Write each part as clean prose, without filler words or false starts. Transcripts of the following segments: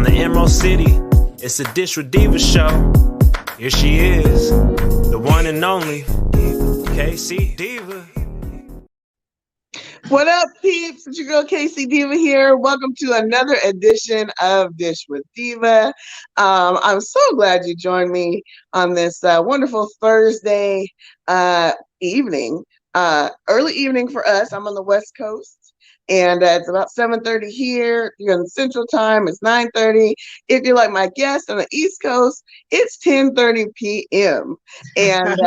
the Emerald City. It's a Dish with Deeva Show. Here she is, the one and only K-Cee Diva. What up, peeps? It's your girl K-Cee Diva here. Welcome to another edition of Dish with Diva. I'm so glad you joined me on this wonderful Thursday evening, early evening for us. I'm on the West Coast. And it's about 7:30 here. If you're in Central Time, it's 9:30. If you're like my guest on the East Coast, it's 10:30 p.m. And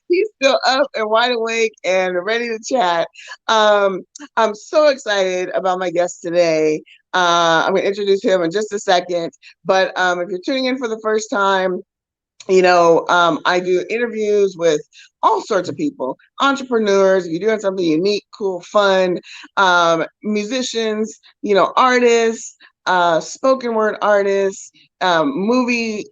he's still up and wide awake and ready to chat. I'm so excited about my guest today. I'm going to introduce him in just a second. But if you're tuning in for the first time, I do interviews with all sorts of people, entrepreneurs, if you're doing something unique, cool, fun, musicians, artists, spoken word artists, movie,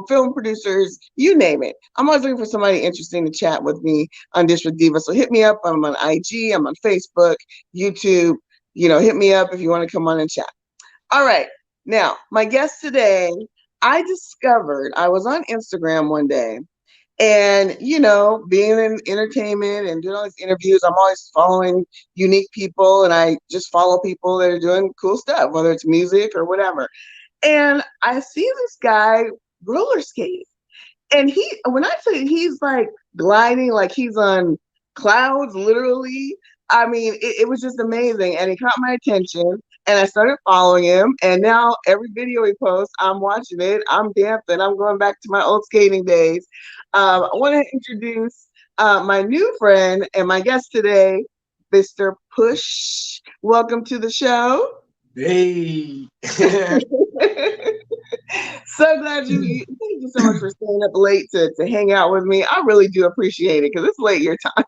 film producers, you name it. I'm always looking for somebody interesting to chat with me on Dish with Diva. So hit me up. I'm on IG, I'm on Facebook, YouTube, hit me up if you want to come on and chat. All right. Now, my guest today, I was on Instagram one day, and, being in entertainment and doing all these interviews, I'm always following unique people, and I just follow people that are doing cool stuff, whether it's music or whatever. And I see this guy roller skating, and when I say he's like gliding, like he's on clouds, literally. I mean, it was just amazing, and he caught my attention. And I started following him, and now every video he posts, I'm watching it. I'm dancing. I'm going back to my old skating days. I want to introduce my new friend and my guest today, Mr. Push. Welcome to the show. Hey. So glad thank you so much for staying up late to hang out with me. I really do appreciate it because it's late your time.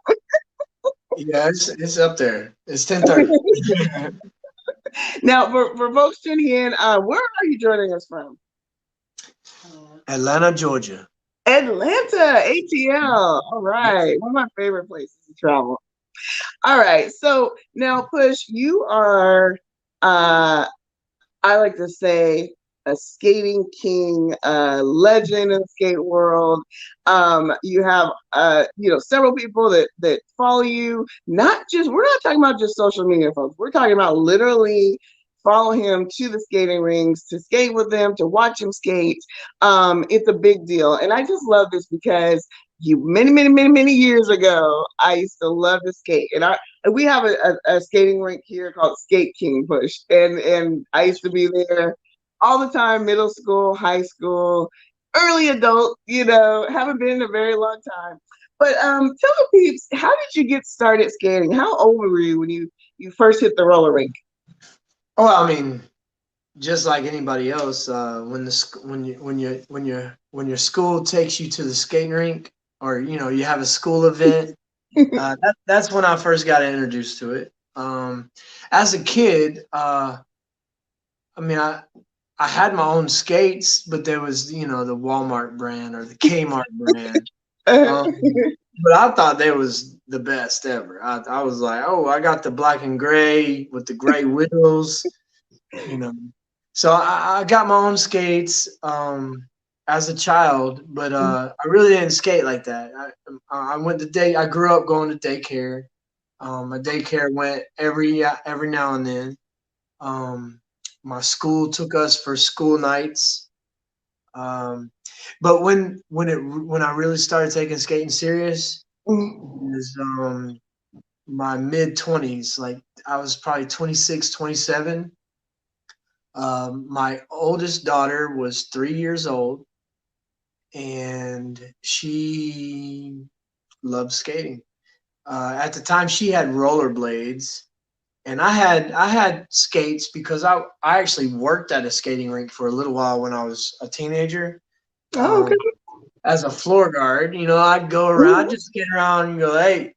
Yeah, it's up there. It's 10:30. Now, for folks tuning in, where are you joining us from? Atlanta, Georgia. Atlanta, ATL. All right. One of my favorite places to travel. All right. So now, Push, you are, I like to say, a skating king, legend in the skate world. You have, several people that follow you. We're not talking about just social media, folks. We're talking about literally follow him to the skating rinks, to skate with them, to watch him skate. It's a big deal. And I just love this because many years ago, I used to love to skate. And we have a skating rink here called Skate King, Push. And I used to be there all the time, middle school, high school, early adult, haven't been in a very long time. But tell the peeps, how did you get started skating? How old were you when you first hit the roller rink? Oh, I mean, just like anybody else, when your school takes you to the skating rink, or you have a school event, that's when I first got introduced to it. As a kid, I had my own skates, but there was, the Walmart brand or the Kmart brand. But I thought they was the best ever. I was like, oh, I got the black and gray with the gray wheels, So I got my own skates as a child, but I really didn't skate like that. I grew up going to daycare. My daycare went every now and then. My school took us for school nights. But when I really started taking skating serious, was my mid-20s. Like I was probably 26, 27. My oldest daughter was 3 years old, and she loved skating. At the time, she had rollerblades. And I had skates because I actually worked at a skating rink for a little while when I was a teenager. Oh, okay. As a floor guard, I'd go around, I'd just get around and go, hey.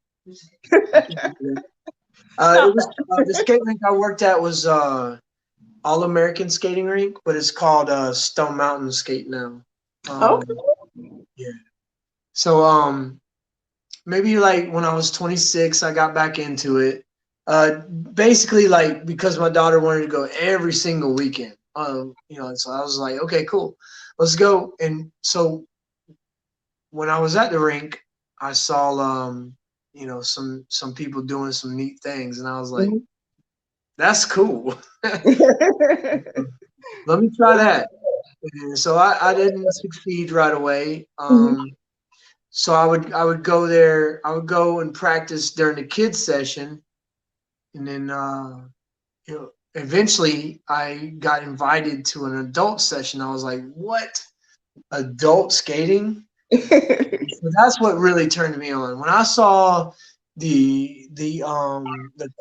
The skating rink I worked at was All-American Skating Rink, but it's called Stone Mountain Skate now. Okay. Yeah. So maybe like when I was 26, I got back into it. Basically, like, because my daughter wanted to go every single weekend. So I was like, okay, cool, let's go. And so when I was at the rink, I saw some people doing some neat things, and I was like, that's cool. Let me try that. And so I didn't succeed right away. So I would go there. I would go and practice during the kids session, and then eventually I got invited to an adult session. I was like, what? Adult skating? So that's what really turned me on. When I saw the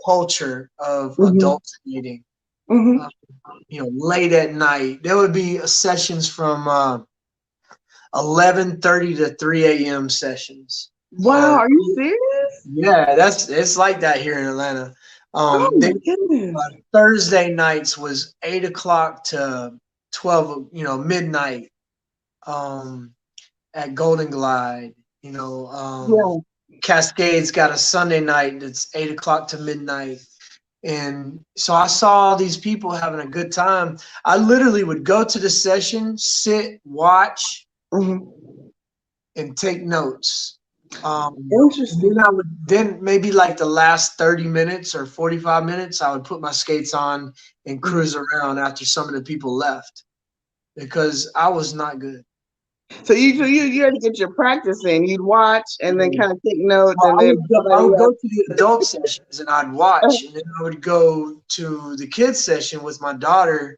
culture of adult skating, late at night, there would be sessions from 11:30 to 3 a.m. sessions. Wow, are you serious? Yeah, it's like that here in Atlanta. Oh my goodness. Thursday nights was 8 o'clock to 12, midnight. At Golden Glide, Cascades got a Sunday night that's 8 o'clock to midnight. And so I saw these people having a good time. I literally would go to the session, sit, watch, and take notes. Interesting. Then maybe like the last 30 minutes or 45 minutes, I would put my skates on and cruise around after some of the people left, because I was not good. So you had to get your practice in. You'd watch and then kind of take notes, Well, and then I would go to the adult sessions and I'd watch, and then I would go to the kids session with my daughter,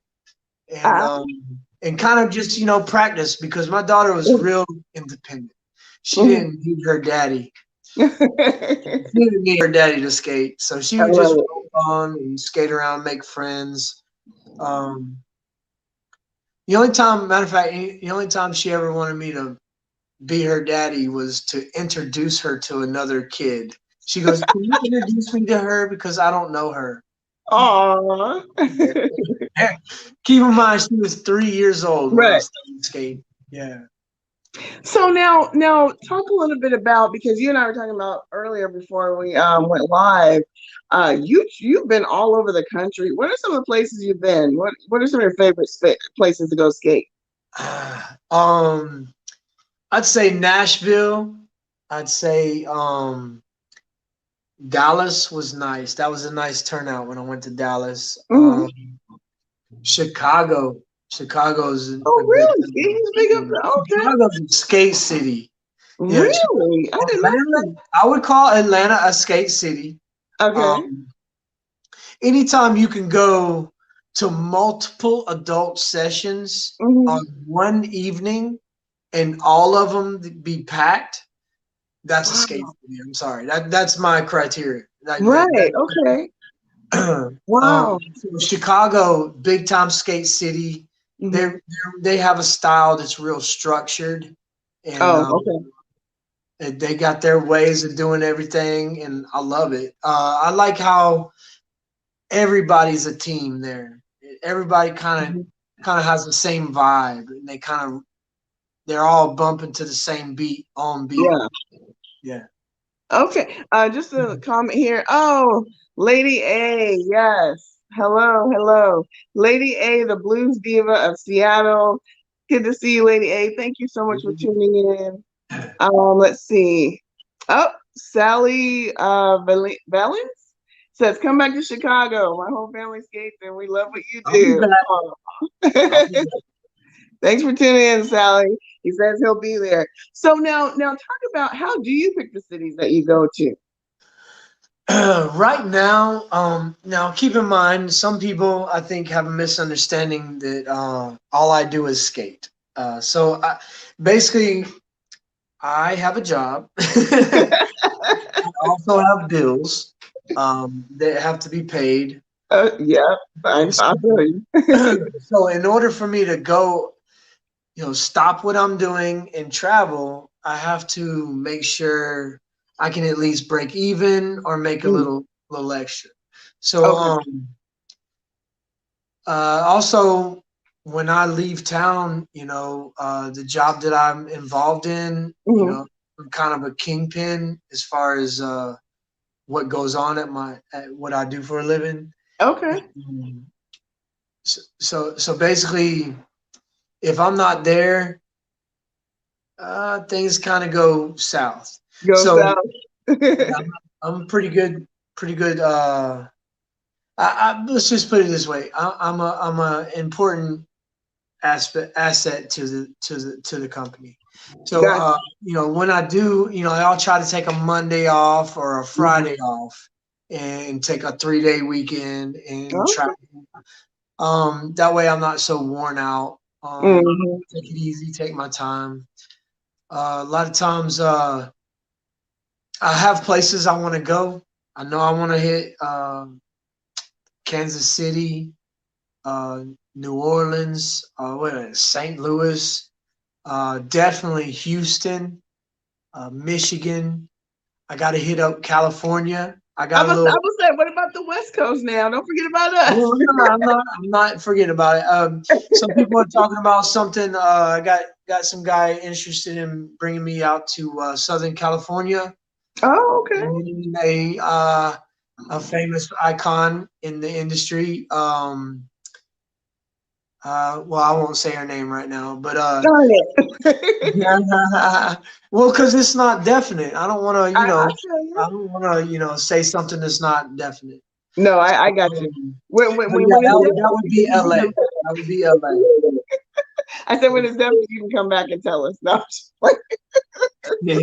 and kind of just practice, because my daughter was real independent. She didn't need her daddy. She didn't need her daddy to skate, so she would just go on and skate around, make friends. The only time she ever wanted me to be her daddy was to introduce her to another kid. She goes, "Can you introduce me to her, because I don't know her?" Aww. Keep in mind, she was 3 years old when I started skating. Yeah. So now talk a little bit about, because you and I were talking about earlier before we went live. You've been all over the country. What are some of the places you've been? What are some of your favorite places to go skate? I'd say Nashville. I'd say Dallas was nice. That was a nice turnout when I went to Dallas. Chicago's really? It's big up there. Okay. Chicago's a skate city. Really? I didn't know. I would call Atlanta a skate city. Okay. Anytime you can go to multiple adult sessions on one evening and all of them be packed, that's a skate city. I'm sorry. That's my criteria. Okay. Wow. Chicago, big time skate city. They have a style that's real structured, and they got their ways of doing everything, and I love it. I like how everybody's a team there. Everybody kind of has the same vibe, and they're all bumping to the same beat on beat. Yeah. Okay. Just a comment here. Oh, Lady A, yes. Hello. Lady A, the blues diva of Seattle. Good to see you, Lady A. Thank you so much for tuning in. Let's see. Oh, Sally Valens says, "Come back to Chicago. My whole family skates and we love what you do." Thanks for tuning in, Sally. He says he'll be there. So now talk about, how do you pick the cities that you go to? Right now, now keep in mind, some people I think have a misunderstanding that all I do is skate. So basically, I have a job. I also have bills that have to be paid. Yeah, I'm sorry. So in order for me to go, stop what I'm doing and travel, I have to make sure I can at least break even or make a little extra. So also, when I leave town, the job that I'm involved in, I'm kind of a kingpin as far as what goes on at what I do for a living. Okay. So basically, if I'm not there, things kind of go south. Go So south. yeah, I'm pretty good. Pretty good. Let's just put it this way. I'm a important asset to the company. So Gotcha. when I do, I'll try to take a Monday off or a Friday off and take a 3-day weekend and try. Okay. That way I'm not so worn out. Mhm. Take it easy, take my time. A lot of times I have places I want to go. I know I want to hit Kansas City, New Orleans, St. Louis, definitely Houston, Michigan. I got to hit up California. I got a I little. was say, what about the West Coast now? Don't forget about us. No, I'm not forgetting about it. Some people are talking about something. I got some guy interested in bringing me out to Southern California. Oh, okay. A famous icon in the industry. Well, I won't say her name right now, but Darn it. well, because it's not definite. I don't want to, I feel you. I don't want to, say something that's not definite. No, I got you. But yeah, When it's that would be LA. definitely, That would be LA. I said when it's definitely, you can come back and tell us. No, Yeah.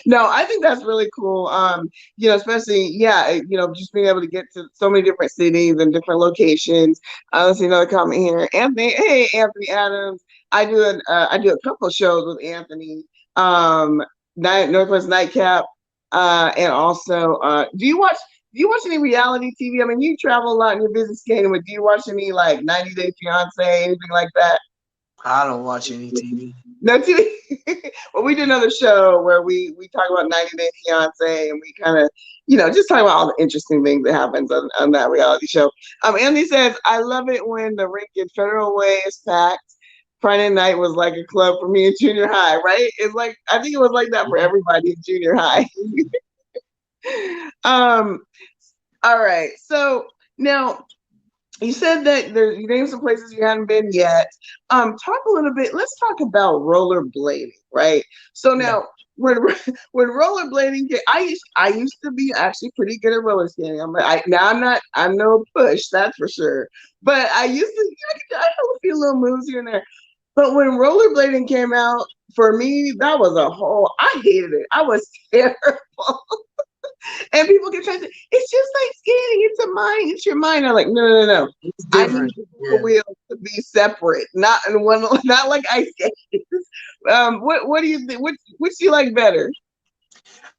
no, I think that's really cool. Especially, yeah, just being able to get to so many different cities and different locations. Let's see another comment here. Anthony, hey, Anthony Adams. I do a couple shows with Anthony. Northwest Nightcap, and also, do you watch any reality TV? I mean, you travel a lot and you're busy skating, but do you watch any like 90 Day Fiance, anything like that? I don't watch any TV. No TV. Well, we did another show where we talk about 90 Day Fiance, and we kind of, just talk about all the interesting things that happens on that reality show. Andy says, I love it when the rink in Federal Way is packed. Friday night was like a club for me in junior high, right? It's like, I think it was like that for everybody in junior high. um, all right. So now you said that you named some places you hadn't been yet. Talk a little bit. Let's talk about rollerblading, right? So now, when when rollerblading, I used to be actually pretty good at roller skating. Now I'm not. I'm no push, that's for sure. But I used to. I know a few little moves here and there. But when rollerblading came out, for me, that was a whole. I hated it. I was terrible. And people keep trying to say, it's just like skating, it's a mind, it's your mind. I'm like, no. It's I need different. the wheels to be separate, not in one, not like ice skating. What do you think? Which do you like better?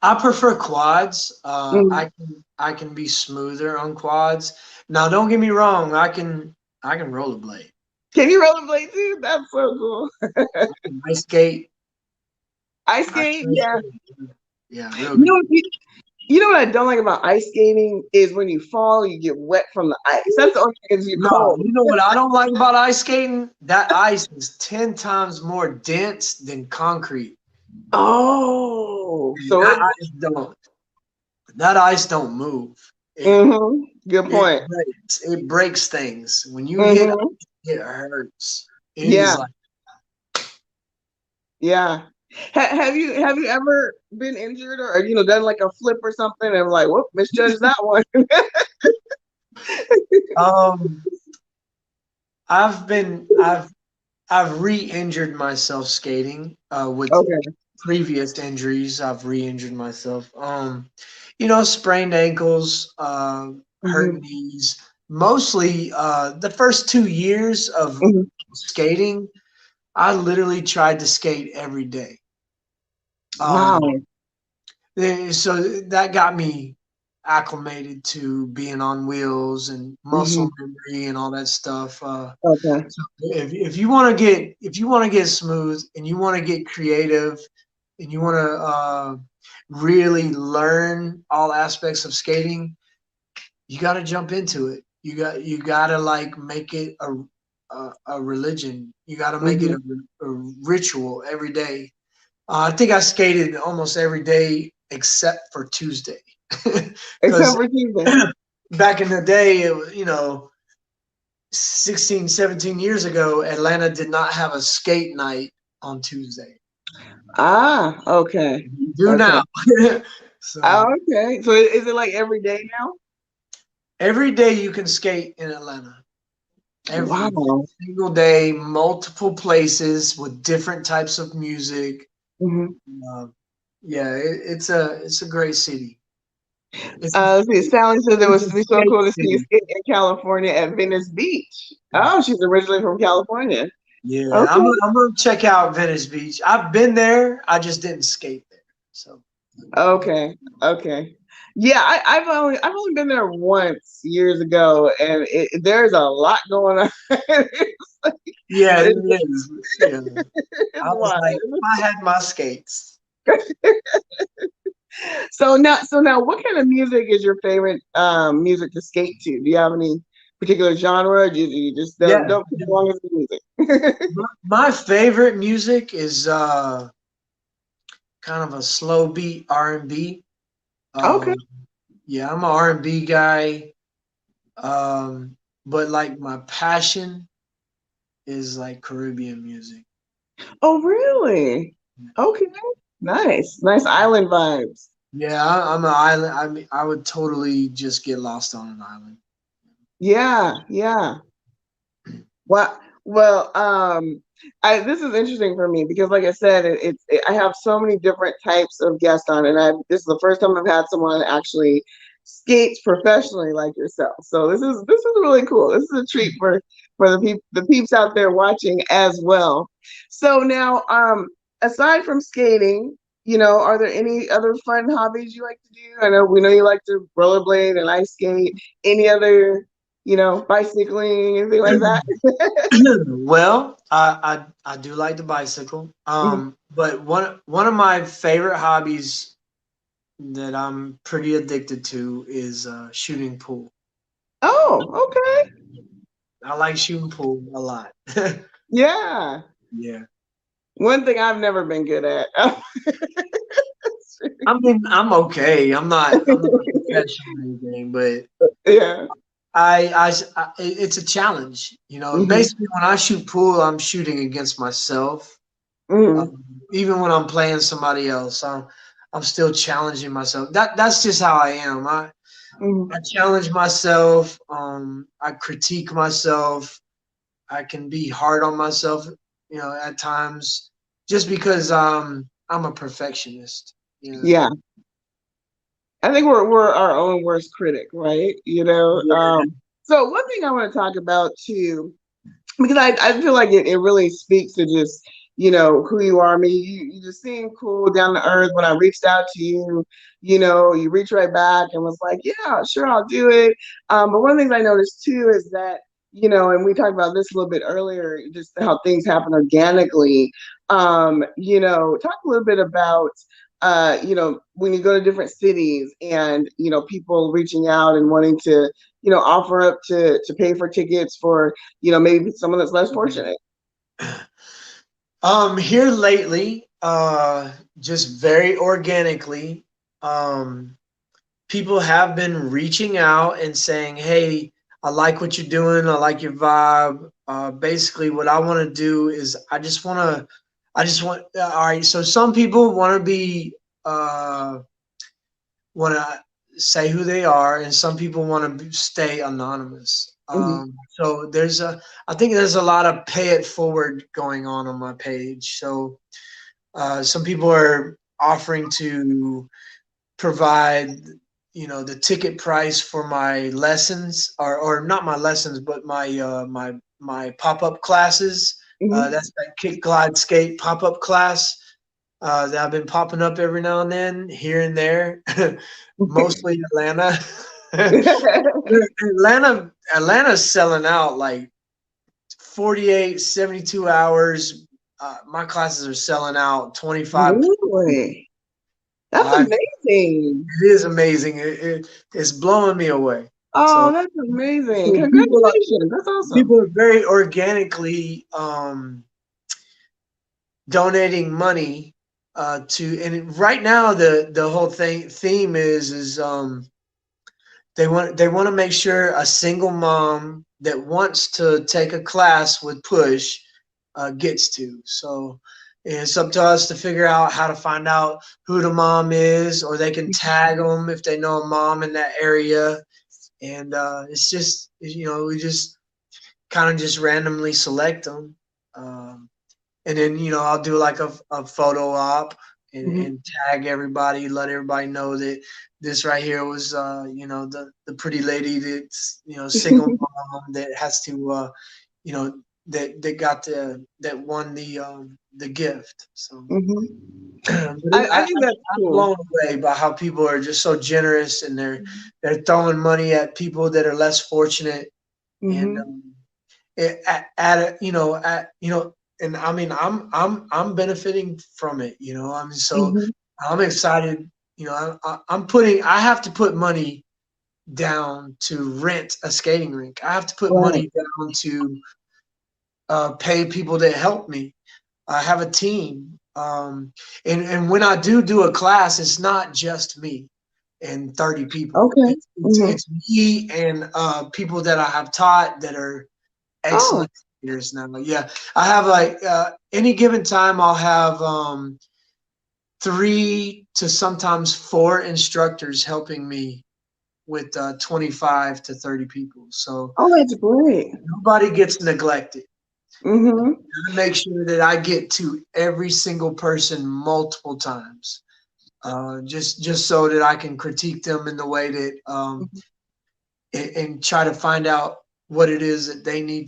I prefer quads. Mm. I can be smoother on quads. Now, don't get me wrong. I can rollerblade. Can you rollerblade too? That's so cool. Ice skate. Ice I skate, can yeah. skate. Yeah, real You good. know, you know what I don't like about ice skating is when you fall, you get wet from the ice. That's the only thing is you're No, cold. you know what I don't like about ice skating? That ice is 10 times more dense than concrete. Oh, And so that ice don't move. good point. It breaks things. When you hit Mm-hmm. it hurts. It Yeah. is like Yeah. Have you ever been injured or done like a flip or something and like whoop misjudged that one? um I've re-injured myself skating with Okay. previous injuries. I've re-injured myself. Sprained ankles, hurt Hmm. knees. Mostly the first 2 years of Hmm. skating, I literally tried to skate every day. Wow. So that got me acclimated to being on wheels and Hmm. muscle memory and all that stuff. Okay. So if you want to get smooth and you want to get creative and you want to really learn all aspects of skating, you got to jump into it. You got to like make it a religion. You got to make it Hmm. a ritual every day. I think I skated almost every day except for Tuesday. Except Because for Tuesday. back in the day, it was, 16, 17 years ago, Atlanta did not have a skate night on Tuesday. Ah, okay. You do Okay. now. So Okay. So is it like every day now? every day you can skate in Atlanta. Every Wow. single day, multiple places with different types of music. Hmm. Uh, yeah, it's a great city. It's Let's see, Sally says it it's was a be so skate cool to see you city. skate in California at Venice Beach. Oh, she's originally from California. Yeah, Okay. I'm gonna check out Venice Beach. I've been there. I just didn't skate there. So Okay. Okay. Yeah, I've only been there once years ago, and there's a lot going on. yeah, it it's, is. Yeah, it's I was wild. like, I had my skates. So now, what kind of music is your favorite music to skate to? Do you have any particular genre? Or do you just don't Yeah, don't pick as long as the music? my favorite music is kind of a slow beat R&B. Okay. Um, yeah, I'm an R&B guy. But like my passion is like Caribbean music. Oh, really? Okay. Nice. Nice island vibes. Yeah, I'm an island. I mean, I would totally just get lost on an island. Yeah, yeah. Well, this is interesting for me because, like I said, I have so many different types of guests on, and this is the first time I've had someone actually skates professionally like yourself. So this is really cool. This is a treat for the peeps out there watching as well. So now, aside from skating, are there any other fun hobbies you like to do? I know we know you like to rollerblade and ice skate. Any other, bicycling, anything like that? Well, I do like the bicycle. Mhm. But one of my favorite hobbies that I'm pretty addicted to is shooting pool. Oh, okay. I like shooting pool a lot. Yeah. Yeah. One thing I've never been good at. I mean, I'm okay. I'm not a professional or anything, but Yeah. it's a challenge. You know, Hmm. basically when I shoot pool, I'm shooting against myself. Hmm. Even when I'm playing somebody else, I'm still challenging myself. That's just how I am. I Hmm. challenge myself. I critique myself. I can be hard on myself, at times, just because I'm a perfectionist. You know. Yeah. I think we're our own worst critic, right? Yeah. So one thing I want to talk about too, because I feel like it really speaks to just, who you are. I mean, you just seem cool, down to earth. When I reached out to you, you reached right back and was like, yeah, sure, I'll do it. But one of the things I noticed too is that, and we talked about this a little bit earlier, just how things happen organically. Talk a little bit about when you go to different cities and, people reaching out and wanting to, offer up to pay for tickets for, maybe someone that's less fortunate. Here lately, just very organically, um, people have been reaching out and saying, "Hey, I like what you're doing. I like your vibe." Basically, what I want to do is I just want. All right. So some people uh, want to say who they are, and some people want to stay anonymous. Hmm. So I think there's a lot of pay it forward going on my page. So some people are offering to provide, the ticket price for my lessons, or not my lessons, but my pop up classes. Hmm. That's that kick, glide, skate pop up class that I've been popping up every now and then, here and there, mostly Atlanta. Atlanta's selling out like 48, 72 hours. My classes are selling out 25. Really? That's Uh, amazing. it is amazing. It's blowing me away. Oh, So, that's amazing. so people are Congratulations. That's awesome. people are very organically donating money right now the whole theme is they want to make sure a single mom that wants to take a class with Push gets to. So it's up to us to figure out how to find out who the mom is, or they can tag them if they know a mom in that area. And it's just, we just kind of just randomly select them. And then, I'll do like a photo op and tag everybody, let everybody know that this right here was, the pretty lady that's, single mom that has to, that won the gift. So I think that's I'm cool. blown away by how people are just so generous, and they're throwing money at people that are less fortunate. And and I mean, I'm benefiting from it. I mean, so I'm excited. I have to put money down to rent a skating rink. I have to put money down to pay people that help me. I have a team. And when I do a class, it's not just me and 30 people. Okay. It's me and people that I have taught that are excellent skaters now. Yeah, I have like any given time I'll have 3 to sometimes 4 instructors helping me with 25 to 30 people. So that's great. nobody gets neglected. I make sure that I get to every single person multiple times, just so that I can critique them in the way that and try to find out what it is that they need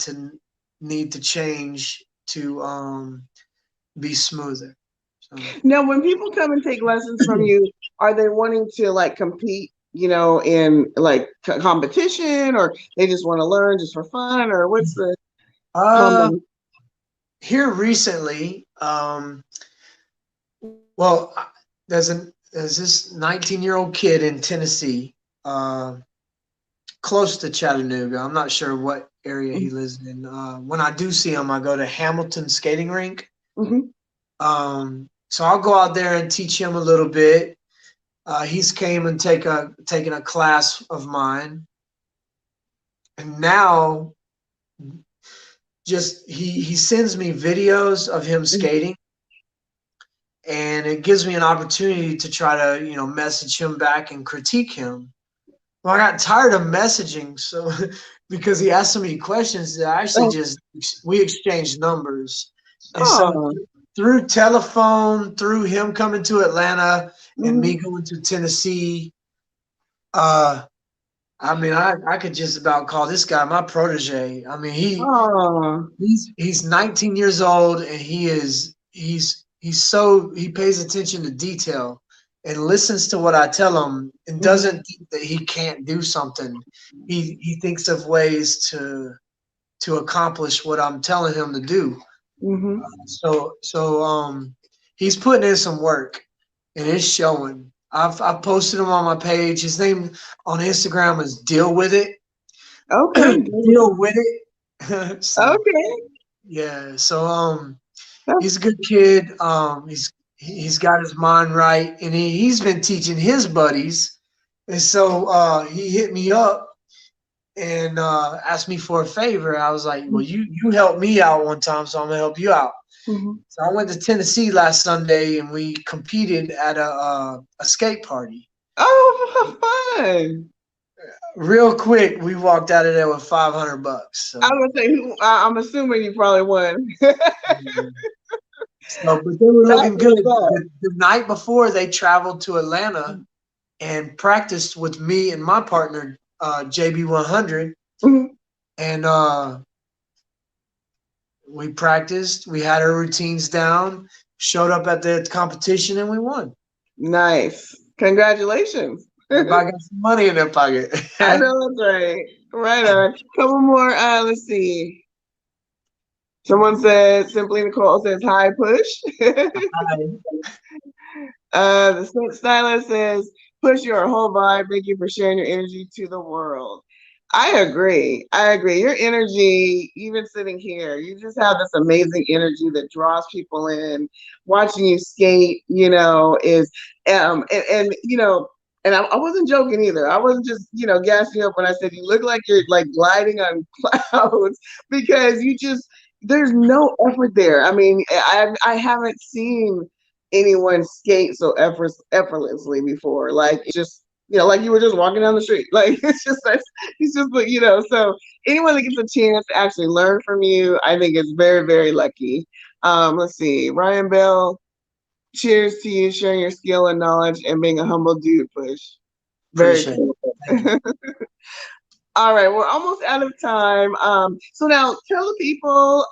to change to be smoother. So. Now, when people come and take lessons from you, are they wanting to like compete, in like competition, or they just want to learn just for fun, or what's the here recently, there's this 19-year-old kid in Tennessee, close to Chattanooga. I'm not sure what area he lives in. When I do see him, I go to Hamilton Skating Rink. So I'll go out there and teach him a little bit. He's came and taken a class of mine, and now just he sends me videos of him skating, and it gives me an opportunity to try to message him back and critique him. Well, I got tired of messaging, so because he asked so many questions that I actually we exchanged numbers. And so through telephone, through him coming to Atlanta and me going to Tennessee, I mean, I could just about call this guy my protege. I mean, he's 19 years old, and he pays attention to detail and listens to what I tell him, and doesn't think that he can't do something. He thinks of ways to accomplish what I'm telling him to do. So he's putting in some work, and it's showing. I've posted him on my page. His name on Instagram is Deal With It. Okay. Deal With It. So, okay. Yeah. So he's a good kid. He's got his mind right, and he's been teaching his buddies. And so he hit me up and asked me for a favor. I was like, well, you helped me out one time, so I'm gonna help you out. So I went to Tennessee last Sunday, and we competed at a skate party. Oh, fun! Real quick, we walked out of there with $500. So. I was gonna say, I'm assuming you probably won. So, but they were looking good. The night before, they traveled to Atlanta and practiced with me and my partner, JB100. And we practiced. We had our routines down, showed up at the competition, and we won. Nice. Congratulations. I got some money in their pocket. I know that's right. Right on. Couple more. Let's see. Someone said, Simply Nicole says, hi, Push. The stylist says, Push, your whole vibe. Thank you for sharing your energy to the world. I agree. I agree. Your energy, even sitting here, you just have this amazing energy that draws people in. Watching you skate, is and and I wasn't joking either. I wasn't just gassing you up when I said you look like you're like gliding on clouds because you just there's no effort there. I mean, I haven't seen anyone skate so effortlessly before. Like just like you were just walking down the street. Like it's just like So anyone that gets a chance to actually learn from you, I think is very, very lucky. Let's see, Ryan Bell. Cheers to you sharing your skill and knowledge and being a humble dude, Push. Very Appreciate cool. it. Thank you. All right, we're almost out of time. So now tell the people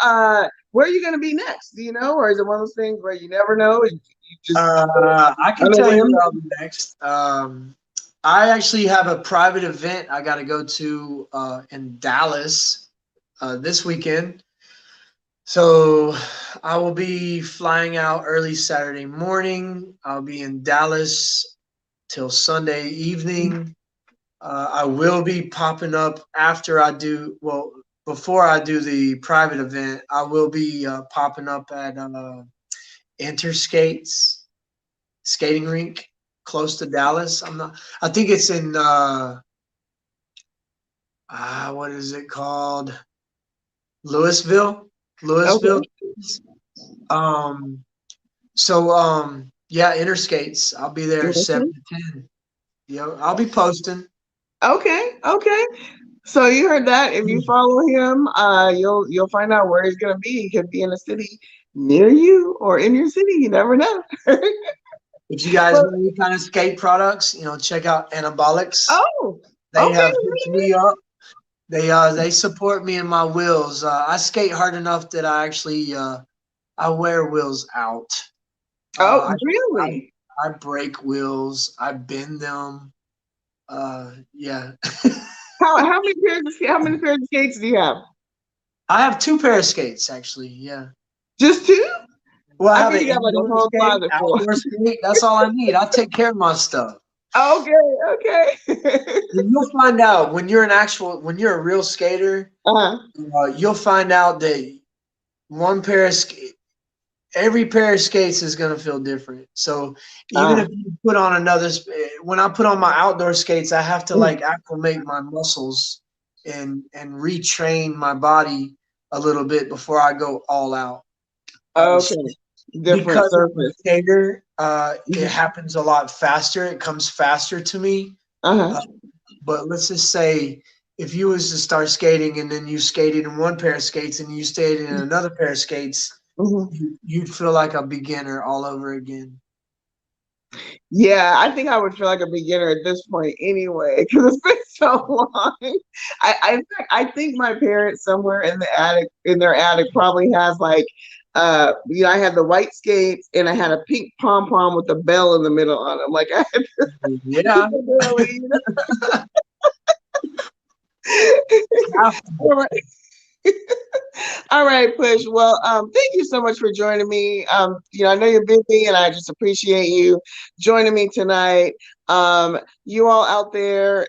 where are you going to be next? Do you know, or is it one of those things where you never know? You just I can tell you where I'll be next. I actually have a private event I got to go to in Dallas this weekend. So I will be flying out early Saturday morning. I'll be in Dallas till Sunday evening. I will be popping up before I do the private event, I will be popping up at Interskates skating rink close to Dallas. I think it's in, what is it called? Louisville. Okay. Yeah, Interskates. I'll be there 7 to 10. I'll be posting. Okay. So you heard that. If you follow him, you'll find out where he's gonna be. He could be in a city near you or in your city. You never know. If you guys want any kind of skate products, check out Anabolics. Oh, They okay. have hooked me up. They support me in my wheels. I skate hard enough that I actually I wear wheels out. Oh, really? I break wheels. I bend them. Yeah. How many pairs of skates do you have? I have 2 pair of skates actually. Yeah. Just 2? Well, I I have think an you got like a indoor whole skate, closet full. outdoor skate. That's all I need. I take care of my stuff. Okay. And you'll find out when you're a real skater, you'll find out that one pair of every pair of skates is going to feel different. So even if you put on when I put on my outdoor skates, I have to like acclimate my muscles and retrain my body a little bit before I go all out. Okay. Different Because surface. I'm a skater, it happens a lot faster. It comes faster to me. But let's just say if you was to start skating and then you skated in one pair of skates and you stayed in another pair of skates, you'd feel like a beginner all over again. Yeah, I think I would feel like a beginner at this point anyway, because it's been so long. I think my parents somewhere in their attic probably has like I had the white skates and I had a pink pom pom with a bell in the middle on them. Like I had Yeah. All right, Push. Well, thank you so much for joining me. I know you're busy, and I just appreciate you joining me tonight. You all out there,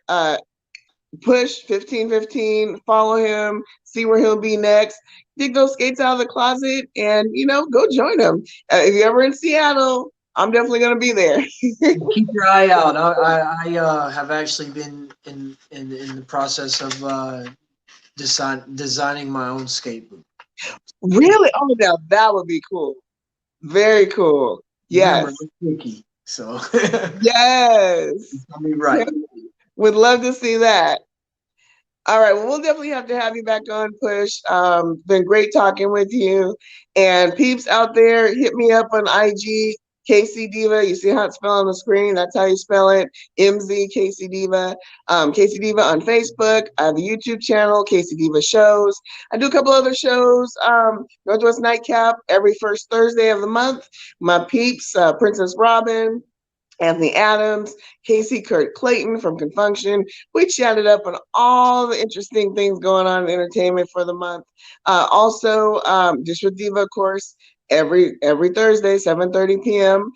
Push 1515. Follow him. See where he'll be next. Dig those skates out of the closet, and go join him. If you're ever in Seattle, I'm definitely gonna be there. Keep your eye out. I have actually been in the process of designing my own skate booth. Really? Oh, now that would be cool. Very cool. Yes. Remember, I'm picky, so yes. I'll be right. Would love to see that. All right. Well, we'll definitely have to have you back on, Push. Been great talking with you. And peeps out there, hit me up on IG, K-Cee Deeva. You see how it's spelled on the screen? That's how you spell it. MZ K-Cee Deeva. K-Cee Deeva on Facebook. I have a YouTube channel, K-Cee Deeva Shows. I do a couple other shows. Northwest Nightcap every first Thursday of the month. My peeps, Princess Robin, Anthony Adams, K-Cee Kurt Clayton from Confunction. We chatted up on all the interesting things going on in entertainment for the month. Also, Dish with Diva, of course, every Thursday, 7:30 p.m.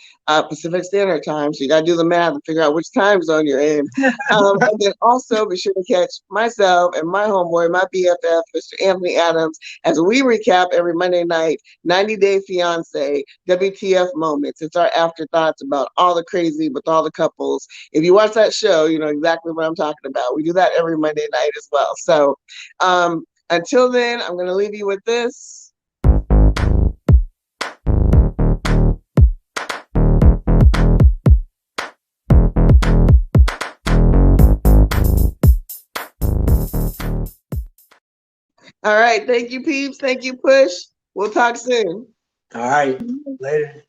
Pacific Standard Time. So you got to do the math and figure out which time zone you're in. And then also be sure to catch myself and my homeboy, my BFF, Mr. Anthony Adams, as we recap every Monday night 90 Day Fiance WTF moments. It's our afterthoughts about all the crazy with all the couples. If you watch that show, you know exactly what I'm talking about. We do that every Monday night as well. So until then, I'm going to leave you with this. All right. Thank you, peeps. Thank you, Push. We'll talk soon. All right. Later.